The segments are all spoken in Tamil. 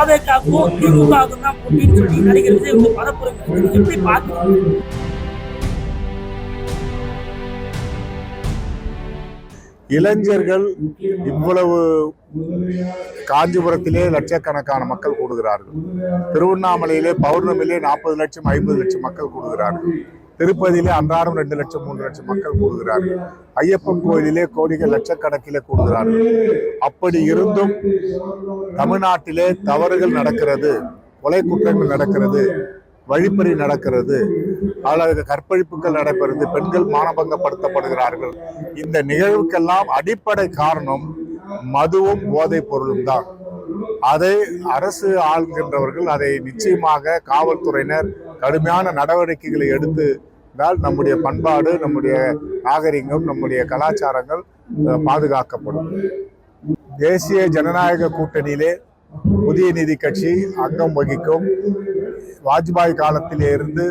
தாவேக்காவுக்கும் திமுகவுக்கும் தான் போட்டின்னு சொல்லி நடிகர் விஜய் வந்து பரப்புறங்க. எப்படி பார்க்குறீங்க? இளைஞர்கள் இவ்வளவு காஞ்சிபுரத்திலே லட்சக்கணக்கான மக்கள் கூடுகிறார்கள். திருவண்ணாமலையிலே பௌர்ணமியிலே 40 லட்சம் 50 லட்சம் மக்கள் கூடுகிறார்கள். திருப்பதியிலே அன்றாடம் 2 லட்சம் 3 லட்சம் மக்கள் கூடுகிறார்கள். ஐயப்பன் கோயிலிலே கோடிகள் லட்சக்கணக்கிலே கூடுகிறார்கள். அப்படி இருந்தும் தமிழ்நாட்டிலே தவறுகள் நடக்கிறது, கொலை குற்றங்கள் நடக்கிறது, வழிப்பறி நடக்கிறது, அல்லது கற்பழிப்புகள் நடைபெறுது, பெண்கள் மானபங்கப்படுத்தப்படுகிறார்கள். இந்த நிகழ்வுக்கெல்லாம் அடிப்படை காரணம் மதுவும் போதைப் பொருளும் தான். அதை அரசு ஆள்கின்றவர்கள் அதை நிச்சயமாக காவல்துறையினர் கடுமையான நடவடிக்கைகளை எடுத்து நம்முடைய பண்பாடு, நம்முடைய நாகரிகம், நம்முடைய கலாச்சாரங்கள் பாதுகாக்கப்படும். தேசிய ஜனநாயக கூட்டணியிலே புதிய நீதி கட்சி அங்கம் வகிக்கும். வாஜ்பாய் காலத்திலே இருந்து,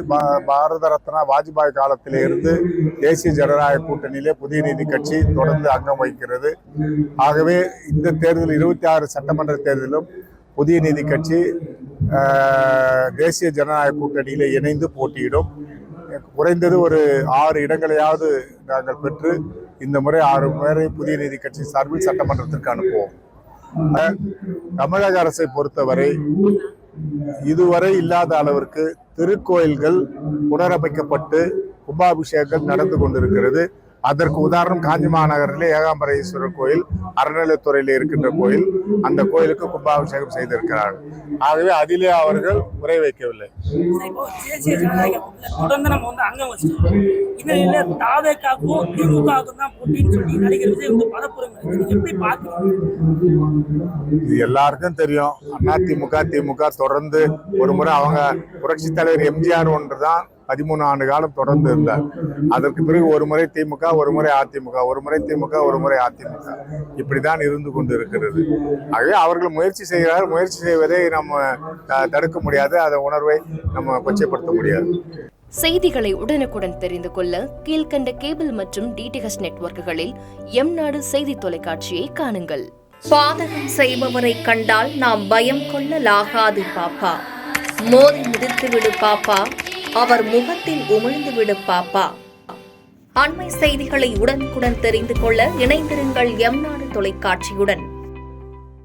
பாரத ரத்னா வாஜ்பாய் காலத்திலே இருந்து தேசிய ஜனநாயக கூட்டணியிலே புதிய நீதி கட்சி தொடர்ந்து அங்கம் வகிக்கிறது. ஆகவே இந்த தேர்தல் 26 சட்டமன்ற தேர்தலிலும் புதிய நீதி கட்சி தேசிய ஜனநாயக கூட்டணியிலே இணைந்து போட்டியிடும். குறைந்தது ஒரு 6 இடங்களையாவது நாங்கள் பெற்று இந்த முறை 6 முறை புதிய நீதி கட்சி சார்பில் சட்டமன்றத்திற்கு அனுப்புவோம். தமிழக அரசை பொறுத்தவரை இதுவரை இல்லாத அளவிற்கு திருக்கோயில்கள் புனரமைக்கப்பட்டு கும்பாபிஷேகங்கள் நடந்து கொண்டிருக்கிறது. அதற்கு உதாரணம் காஞ்சி மாநகரிலே ஏகாம்பரேஸ்வரர் கோயில், அறநிலையத்துறையில் இருக்கின்ற கோயில். அந்த கோயிலுக்கு கும்பாபிஷேகம் செய்திருக்கிறார்கள். ஆகவே அதிலே அவர்கள் குறை வைக்கவில்லை. தொடர்ந்து நம்ம வந்து அங்கம் வச்சிருக்கோம். இதுல தாவேக்காவுக்கும் திமுகவுக்கும் தான் போட்டின்னு சொல்லி நடிகர் விஜய் வந்து பரப்புறங்க. எப்படி பார்க்குறீங்க? இது எல்லாருக்கும் தெரியும். அதிமுக திமுக தொடர்ந்து ஒரு முறை அவங்க புரட்சி தலைவர் எம்ஜிஆர் ஒன்றுதான் 13 ஆண்டு காலம் தொடர்ந்து இருந்தார். அதற்கு பிறகு ஒரு முறை திமுக, ஒரு முறை அதிமுக, ஒரு முறை திமுக, ஒரு முறை அதிமுக, இப்படிதான் இருந்து கொண்டு இருக்கிறது. ஆகவே அவர்கள் முயற்சி செய்கிறார்கள். முயற்சி செய்வதை நம்ம தடுக்க முடியாது. அந்த உணர்வை நம்ம கொச்சைப்படுத்த முடியாது. செய்திகளை உடனுக்குடன் தெரிந்து கொள்ள கீழ்கண்ட கேபிள் மற்றும் டிடிஹெச் நெட்வொர்க்குகளில் எம்நாடு செய்தி தொலைக்காட்சியை காணுங்கள். பாதகம் செய்பவரை கண்டால் நாம் பயம் கொள்ளலாகாது பாப்பா. மோதி மிதித்துவிடு பாப்பா, அவர் முகத்தில் உமிழ்ந்துவிடு பாப்பா. அண்மை செய்திகளை உடனுக்குடன் தெரிந்து கொள்ள இணைந்திருங்கள் எம்நாடு தொலைக்காட்சியுடன்.